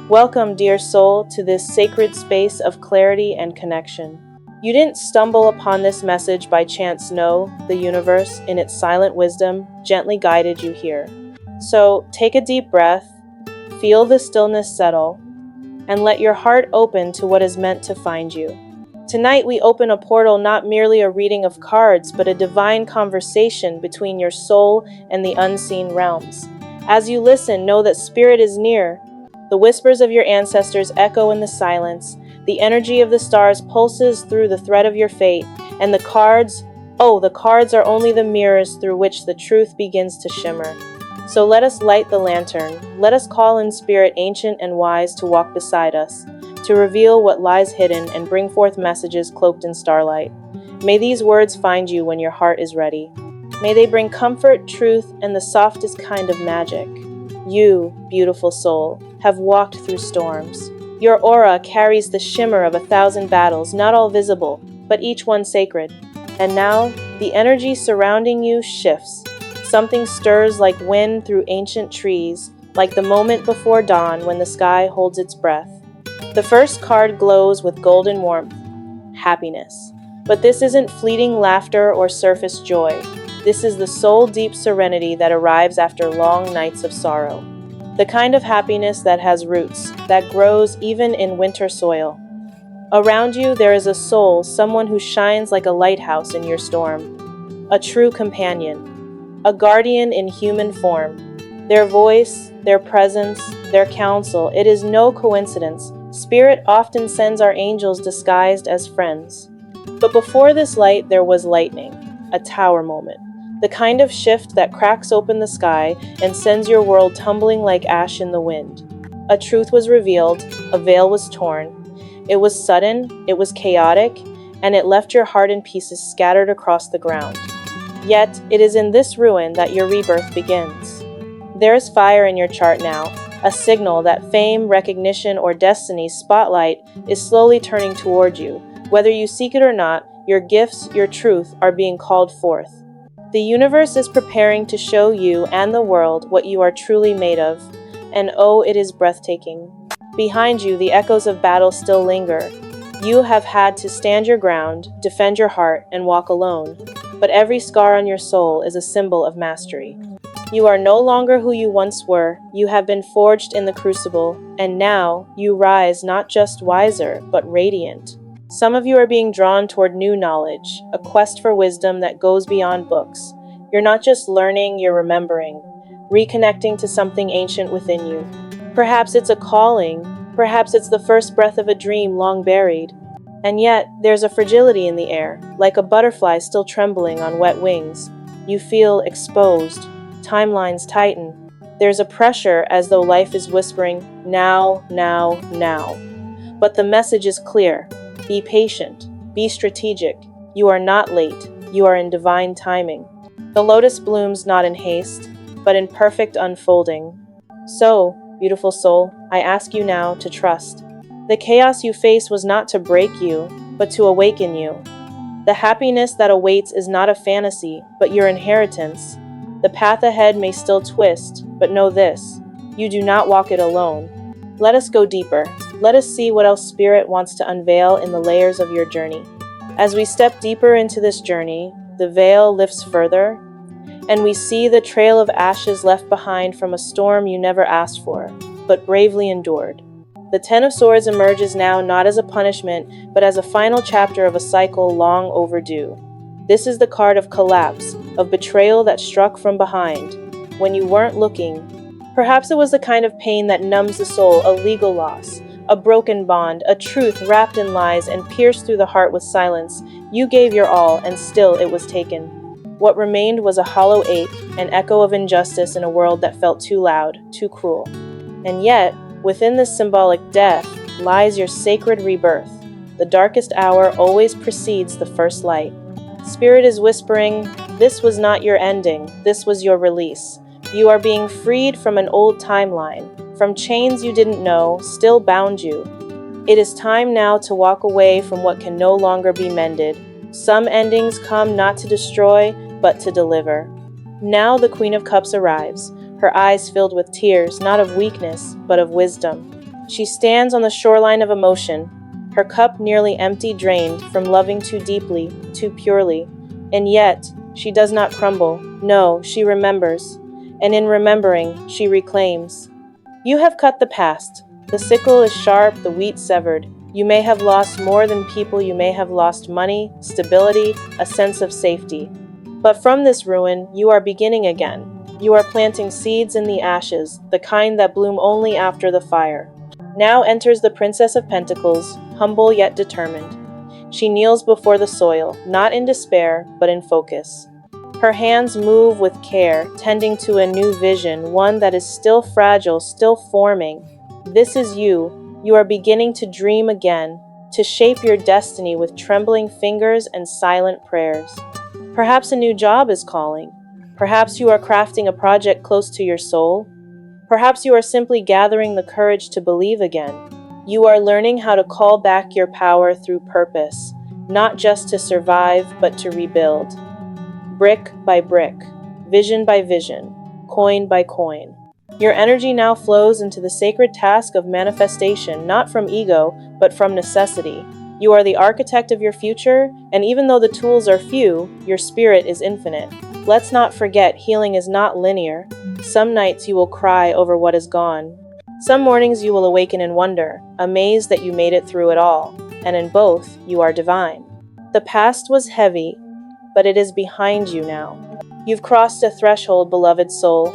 Welcome, dear soul, to this sacred space of clarity and connection. You didn't stumble upon this message by chance, no, the universe, in its silent wisdom, gently guided you here. So take a deep breath, feel the stillness settle, and let your heart open to what is meant to find you. Tonight we open a portal, not merely a reading of cards, but a divine conversation between your soul and the unseen realms. As you listen, know that spirit is near. The whispers of your ancestors echo in the silence. The energy of the stars pulses through the thread of your fate. And the cards are only the mirrors through which the truth begins to shimmer. So let us light the lantern. Let us call in spirit ancient and wise to walk beside us, to reveal what lies hidden and bring forth messages cloaked in starlight. May these words find you when your heart is ready. May they bring comfort, truth, and the softest kind of magic. You, beautiful soul, have walked through storms. Your aura carries the shimmer of 1,000 battles, not all visible, but each one sacred. And now, the energy surrounding you shifts. Something stirs like wind through ancient trees, like the moment before dawn when the sky holds its breath. The first card glows with golden warmth, happiness. But this isn't fleeting laughter or surface joy. This is the soul-deep serenity that arrives after long nights of sorrow. The kind of happiness that has roots, that grows even in winter soil. Around you there is a soul, someone who shines like a lighthouse in your storm. A true companion, a guardian in human form. Their voice, their presence, their counsel, it is no coincidence. Spirit often sends our angels disguised as friends. But before this light there was lightning, a tower moment. The kind of shift that cracks open the sky and sends your world tumbling like ash in the wind. A truth was revealed, a veil was torn. It was sudden, it was chaotic, and it left your heart in pieces scattered across the ground. Yet, it is in this ruin that your rebirth begins. There is fire in your chart now, a signal that fame, recognition, or destiny's spotlight is slowly turning toward you. Whether you seek it or not, your gifts, your truth, are being called forth. The universe is preparing to show you and the world what you are truly made of, and oh, it is breathtaking. Behind you, the echoes of battle still linger. You have had to stand your ground, defend your heart, and walk alone. But every scar on your soul is a symbol of mastery. You are no longer who you once were. You have been forged in the crucible, and now you rise not just wiser, but radiant. Some of you are being drawn toward new knowledge, a quest for wisdom that goes beyond books. You're not just learning, you're remembering, reconnecting to something ancient within you. Perhaps it's a calling, perhaps it's the first breath of a dream long buried. And yet, there's a fragility in the air, like a butterfly still trembling on wet wings. You feel exposed, timelines tighten. There's a pressure as though life is whispering, now, now, now. But the message is clear. Be patient. Be strategic. You are not late. You are in divine timing. The lotus blooms not in haste, but in perfect unfolding. So, beautiful soul, I ask you now to trust. The chaos you face was not to break you, but to awaken you. The happiness that awaits is not a fantasy, but your inheritance. The path ahead may still twist, but know this, you do not walk it alone. Let us go deeper. Let us see what else Spirit wants to unveil in the layers of your journey. As we step deeper into this journey, the veil lifts further, and we see the trail of ashes left behind from a storm you never asked for, but bravely endured. The Ten of Swords emerges now not as a punishment, but as a final chapter of a cycle long overdue. This is the card of collapse, of betrayal that struck from behind, when you weren't looking. Perhaps it was the kind of pain that numbs the soul, a legal loss, a broken bond, a truth wrapped in lies and pierced through the heart with silence. You gave your all, and still it was taken. What remained was a hollow ache, an echo of injustice in a world that felt too loud, too cruel. And yet, within this symbolic death, lies your sacred rebirth. The darkest hour always precedes the first light. Spirit is whispering, this was not your ending, this was your release. You are being freed from an old timeline, from chains you didn't know, still bound you. It is time now to walk away from what can no longer be mended. Some endings come not to destroy, but to deliver. Now the Queen of Cups arrives, her eyes filled with tears, not of weakness, but of wisdom. She stands on the shoreline of emotion, her cup nearly empty, drained from loving too deeply, too purely. And yet, she does not crumble. No, she remembers. And in remembering, she reclaims. You have cut the past. The sickle is sharp, the wheat severed. You may have lost more than people, you may have lost money, stability, a sense of safety. But from this ruin, you are beginning again. You are planting seeds in the ashes, the kind that bloom only after the fire. Now enters the Princess of Pentacles, humble yet determined. She kneels before the soil, not in despair, but in focus. Her hands move with care, tending to a new vision, one that is still fragile, still forming. This is you. You are beginning to dream again, to shape your destiny with trembling fingers and silent prayers. Perhaps a new job is calling. Perhaps you are crafting a project close to your soul. Perhaps you are simply gathering the courage to believe again. You are learning how to call back your power through purpose, not just to survive, but to rebuild. Brick by brick, vision by vision, coin by coin. Your energy now flows into the sacred task of manifestation, not from ego, but from necessity. You are the architect of your future, and even though the tools are few, your spirit is infinite. Let's not forget, healing is not linear. Some nights you will cry over what is gone. Some mornings you will awaken in wonder, amazed that you made it through it all, and in both, you are divine. The past was heavy, but it is behind you now. You've crossed a threshold, beloved soul,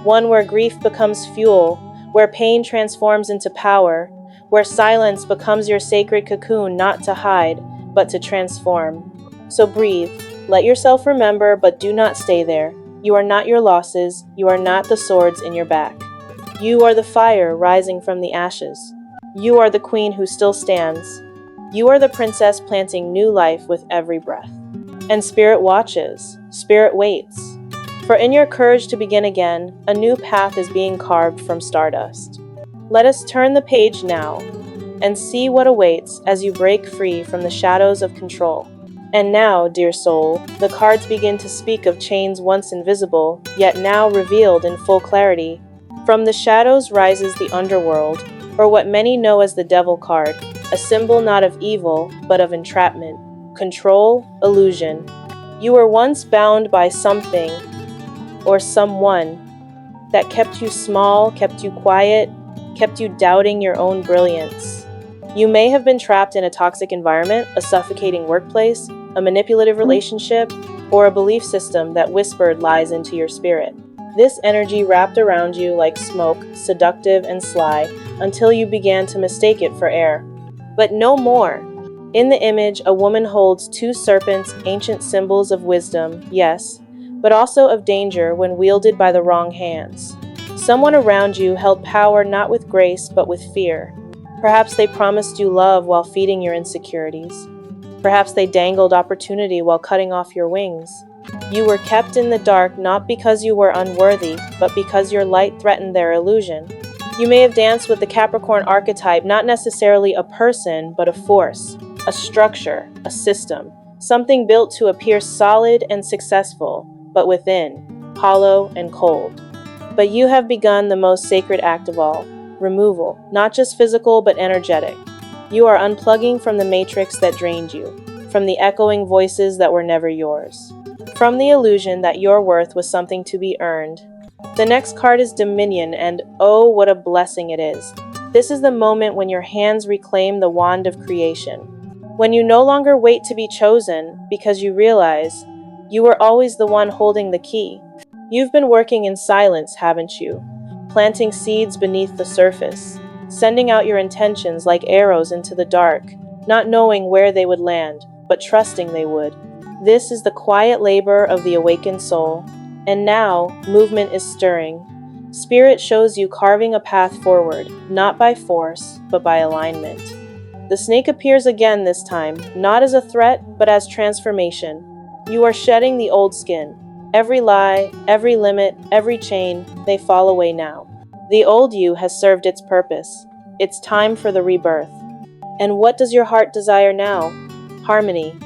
one where grief becomes fuel, where pain transforms into power, where silence becomes your sacred cocoon, not to hide, but to transform. So breathe, let yourself remember, but do not stay there. You are not your losses, you are not the swords in your back. You are the fire rising from the ashes. You are the queen who still stands. You are the princess planting new life with every breath. And Spirit watches, Spirit waits. For in your courage to begin again, a new path is being carved from stardust. Let us turn the page now and see what awaits as you break free from the shadows of control. And now, dear soul, the cards begin to speak of chains once invisible, yet now revealed in full clarity. From the shadows rises the underworld, or what many know as the devil card, a symbol not of evil, but of entrapment, control, illusion. You were once bound by something or someone that kept you small, kept you quiet, kept you doubting your own brilliance. You may have been trapped in a toxic environment, a suffocating workplace, a manipulative relationship, or a belief system that whispered lies into your spirit. This energy wrapped around you like smoke, seductive and sly, until you began to mistake it for air. But no more. In the image, a woman holds two serpents, ancient symbols of wisdom, yes, but also of danger when wielded by the wrong hands. Someone around you held power not with grace, but with fear. Perhaps they promised you love while feeding your insecurities. Perhaps they dangled opportunity while cutting off your wings. You were kept in the dark not because you were unworthy, but because your light threatened their illusion. You may have danced with the Capricorn archetype, not necessarily a person, but a force, a structure, a system, something built to appear solid and successful, but within, hollow and cold. But you have begun the most sacred act of all, removal, not just physical, but energetic. You are unplugging from the matrix that drained you, from the echoing voices that were never yours, from the illusion that your worth was something to be earned. The next card is Dominion, and oh, what a blessing it is. This is the moment when your hands reclaim the wand of creation, when you no longer wait to be chosen because you realize you were always the one holding the key. You've been working in silence, haven't you? Planting seeds beneath the surface, sending out your intentions like arrows into the dark, not knowing where they would land, but trusting they would. This is the quiet labor of the awakened soul. And now, movement is stirring. Spirit shows you carving a path forward, not by force, but by alignment. The snake appears again this time, not as a threat, but as transformation. You are shedding the old skin. Every lie, every limit, every chain, they fall away now. The old you has served its purpose. It's time for the rebirth. And what does your heart desire now? Harmony.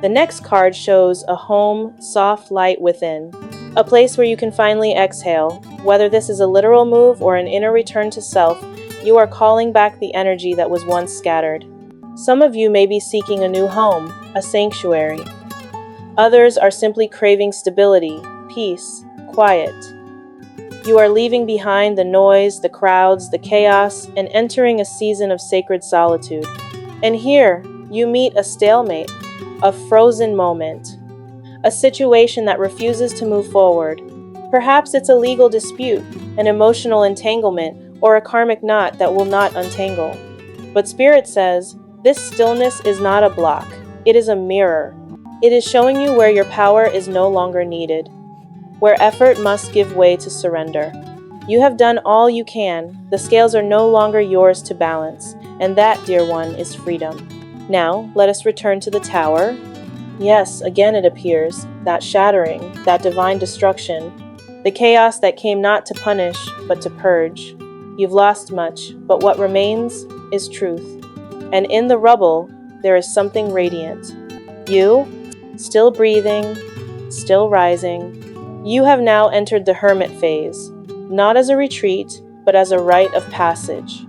The next card shows a home, soft light within. A place where you can finally exhale. Whether this is a literal move or an inner return to self, You are calling back the energy that was once scattered. Some of you may be seeking a new home, a sanctuary. Others are simply craving stability, peace, quiet. You are leaving behind the noise, the crowds, the chaos, and entering a season of sacred solitude. And here, you meet a stalemate, a frozen moment, a situation that refuses to move forward. Perhaps it's a legal dispute, an emotional entanglement, or a karmic knot that will not untangle. But Spirit says, this stillness is not a block, it is a mirror. It is showing you where your power is no longer needed, where effort must give way to surrender. You have done all you can, the scales are no longer yours to balance, and that, dear one, is freedom. Now, let us return to the tower. Yes, again it appears, that shattering, that divine destruction, the chaos that came not to punish, but to purge. You've lost much, but what remains is truth. And in the rubble, there is something radiant. You, still breathing, still rising. You have now entered the hermit phase, not as a retreat, but as a rite of passage.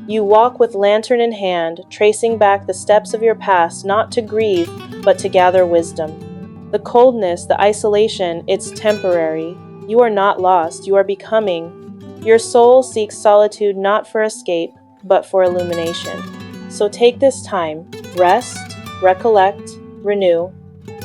You walk with lantern in hand, tracing back the steps of your past, not to grieve, but to gather wisdom. The coldness, the isolation, it's temporary. You are not lost, you are becoming. Your soul seeks solitude not for escape, but for illumination. So take this time, rest, recollect, renew,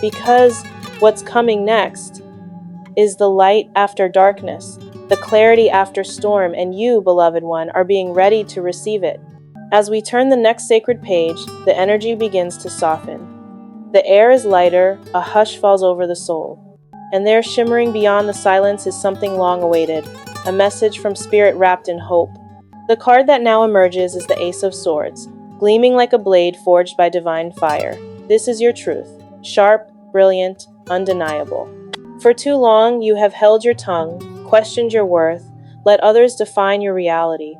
because what's coming next is the light after darkness, the clarity after storm, and you, beloved one, are being ready to receive it. As we turn the next sacred page, the energy begins to soften. The air is lighter, a hush falls over the soul. And there, shimmering beyond the silence, is something long awaited, a message from Spirit wrapped in hope. The card that now emerges is the Ace of Swords, gleaming like a blade forged by divine fire. This is your truth, sharp, brilliant, undeniable. For too long, you have held your tongue, questioned your worth, let others define your reality.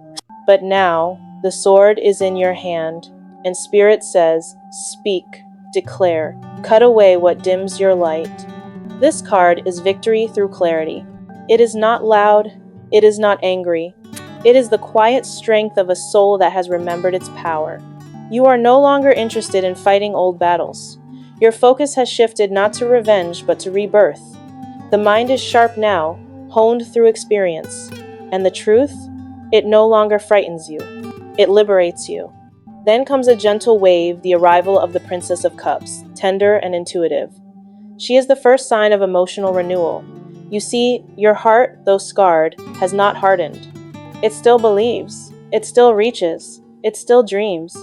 But now, the sword is in your hand, and Spirit says, speak, declare, cut away what dims your light. This card is victory through clarity. It is not loud, it is not angry. It is the quiet strength of a soul that has remembered its power. You are no longer interested in fighting old battles. Your focus has shifted not to revenge, but to rebirth. The mind is sharp now, honed through experience. And the truth? It no longer frightens you. It liberates you. Then comes a gentle wave, the arrival of the Princess of Cups, tender and intuitive. She is the first sign of emotional renewal. You see, your heart, though scarred, has not hardened. It still believes. It still reaches. It still dreams.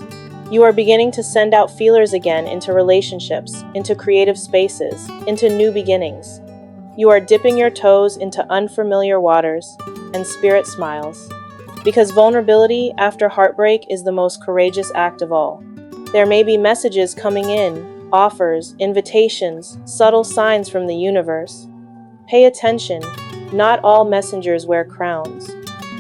You are beginning to send out feelers again into relationships, into creative spaces, into new beginnings. You are dipping your toes into unfamiliar waters, and Spirit smiles. Because vulnerability after heartbreak is the most courageous act of all. There may be messages coming in, offers, invitations, subtle signs from the universe. Pay attention. Not all messengers wear crowns.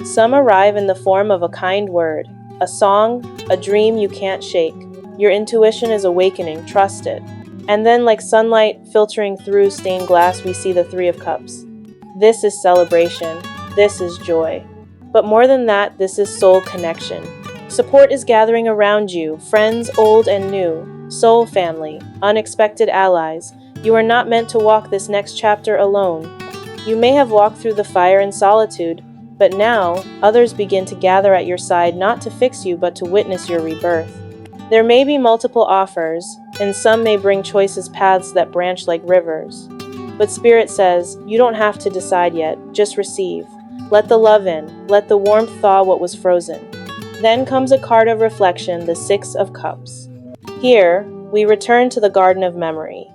Some arrive in the form of a kind word, a song, a dream you can't shake. Your intuition is awakening, trust it. And then, like sunlight filtering through stained glass, we see the Three of Cups. This is celebration. This is joy. But more than that, this is soul connection. Support is gathering around you, friends old and new, soul family, unexpected allies. You are not meant to walk this next chapter alone. You may have walked through the fire in solitude, but now others begin to gather at your side not to fix you but to witness your rebirth. There may be multiple offers, and some may bring choices paths that branch like rivers. But Spirit says, you don't have to decide yet, just receive. Let the love in, let the warmth thaw what was frozen. Then comes a card of reflection, the Six of Cups. Here, we return to the Garden of Memory.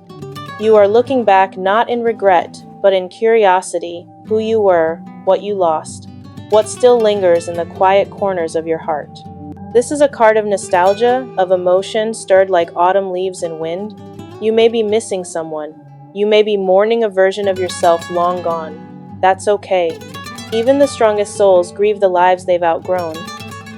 You are looking back not in regret, but in curiosity, who you were, what you lost, what still lingers in the quiet corners of your heart. This is a card of nostalgia, of emotion stirred like autumn leaves in wind. You may be missing someone. You may be mourning a version of yourself long gone. That's okay. Even the strongest souls grieve the lives they've outgrown.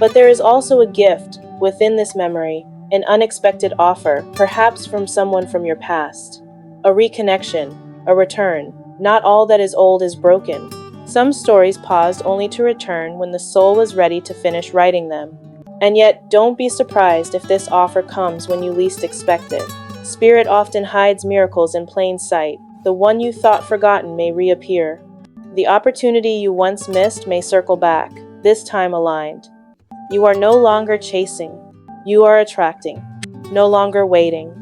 But there is also a gift within this memory, an unexpected offer, perhaps from someone from your past. A reconnection, a return. Not all that is old is broken. Some stories paused only to return when the soul was ready to finish writing them. And yet, don't be surprised if this offer comes when you least expect it. Spirit often hides miracles in plain sight. The one you thought forgotten may reappear. The opportunity you once missed may circle back, this time aligned. You are no longer chasing. You are attracting. No longer waiting.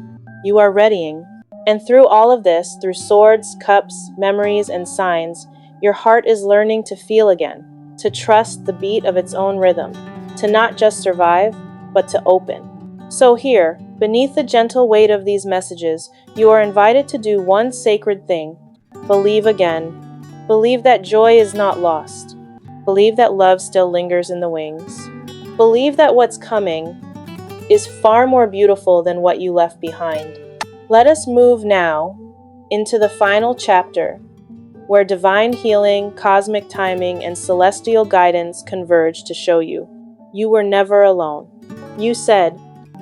You are readying. And through all of this, through swords, cups, memories, and signs, your heart is learning to feel again, to trust the beat of its own rhythm, to not just survive, but to open. So here, beneath the gentle weight of these messages, you are invited to do one sacred thing. Believe again. Believe that joy is not lost. Believe that love still lingers in the wings. Believe that what's coming is far more beautiful than what you left behind. Let us move now into the final chapter, where divine healing, cosmic timing, and celestial guidance converge to show you were never alone. You said,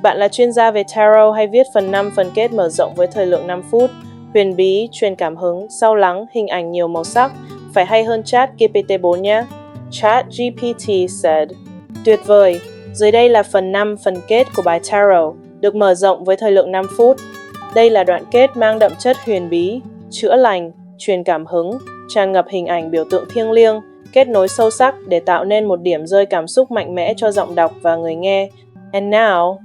bạn là chuyên gia về tarot, hay viết phần 5 phần kết mở rộng với thời lượng 5 phút, huyền bí, truyền cảm hứng, sâu lắng, hình ảnh nhiều màu sắc, phải hay hơn chat GPT-4 nhé. Chat GPT said, tuyệt vời, dưới đây là phần 5 phần kết của bài tarot, được mở rộng với thời lượng 5 phút. Đây là đoạn kết mang đậm chất huyền bí, chữa lành, truyền cảm hứng, tràn ngập hình ảnh biểu tượng thiêng liêng, kết nối sâu sắc để tạo nên một điểm rơi cảm xúc mạnh mẽ cho giọng đọc và người nghe. And now,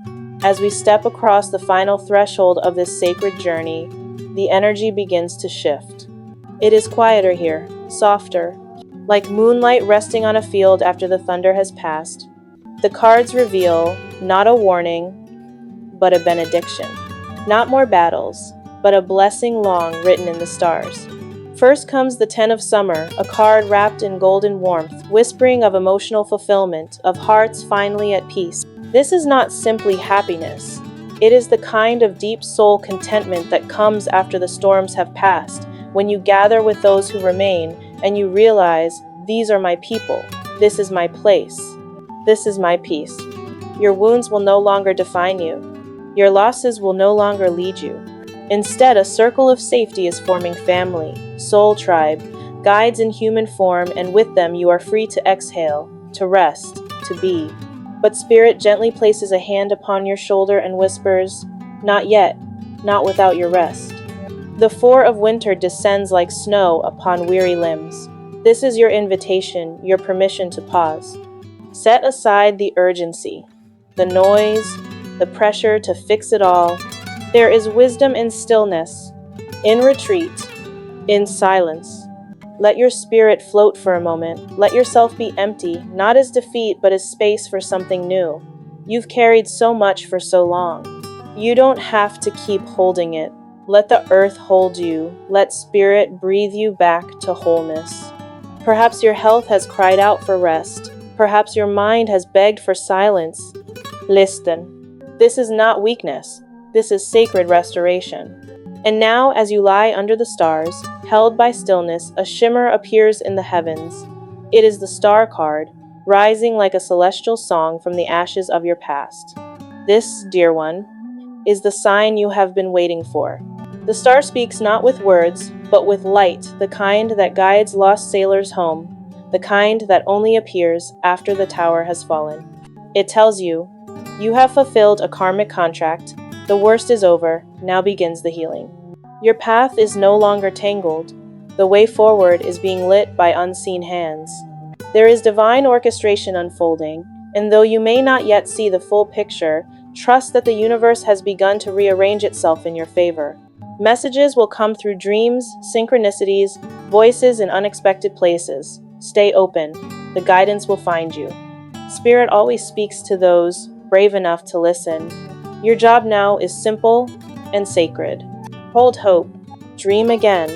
as we step across the final threshold of this sacred journey, the energy begins to shift. It is quieter here, softer, like moonlight resting on a field after the thunder has passed. The cards reveal not a warning, but a benediction. Not more battles, but a blessing long written in the stars. First comes the 10 of Summer, a card wrapped in golden warmth, whispering of emotional fulfillment, of hearts finally at peace. This is not simply happiness. It is the kind of deep soul contentment that comes after the storms have passed, when you gather with those who remain and you realize, these are my people, this is my place, this is my peace. Your wounds will no longer define you. Your losses will no longer lead you. Instead, a circle of safety is forming family, soul tribe, guides in human form, and with them you are free to exhale, to rest, to be. But Spirit gently places a hand upon your shoulder and whispers, not yet, not without your rest. The 4 of Winter descends like snow upon weary limbs. This is your invitation, your permission to pause. Set aside the urgency, the noise, the pressure to fix it all. There is wisdom in stillness, in retreat, in silence. Let your spirit float for a moment. Let yourself be empty, not as defeat, but as space for something new. You've carried so much for so long. You don't have to keep holding it. Let the earth hold you. Let spirit breathe you back to wholeness. Perhaps your health has cried out for rest. Perhaps your mind has begged for silence. Listen. This is not weakness. This is sacred restoration. And now, as you lie under the stars, held by stillness, a shimmer appears in the heavens. It is the star card, rising like a celestial song from the ashes of your past. This, dear one, is the sign you have been waiting for. The star speaks not with words, but with light, the kind that guides lost sailors home, the kind that only appears after the tower has fallen. It tells you, you have fulfilled a karmic contract. The worst is over, now begins the healing. Your path is no longer tangled. The way forward is being lit by unseen hands. There is divine orchestration unfolding, and though you may not yet see the full picture, trust that the universe has begun to rearrange itself in your favor. Messages will come through dreams, synchronicities, voices in unexpected places. Stay open. The guidance will find you. Spirit always speaks to those brave enough to listen. Your job now is simple and sacred. Hold hope. Dream again.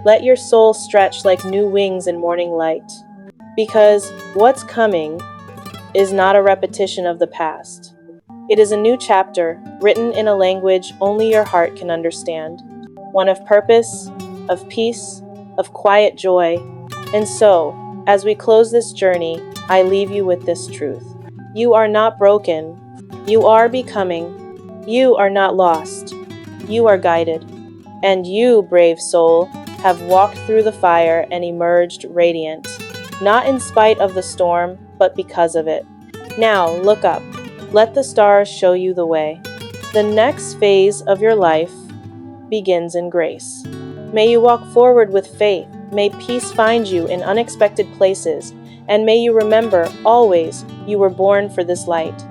Let your soul stretch like new wings in morning light. Because what's coming is not a repetition of the past. It is a new chapter, written in a language only your heart can understand. One of purpose, of peace, of quiet joy. And so, as we close this journey, I leave you with this truth. You are not broken. You are becoming. You are not lost. You are guided. And you, brave soul, have walked through the fire and emerged radiant, not in spite of the storm, but because of it. Now, look up. Let the stars show you the way. The next phase of your life begins in grace. May you walk forward with faith. May peace find you in unexpected places. And may you remember, always, you were born for this light.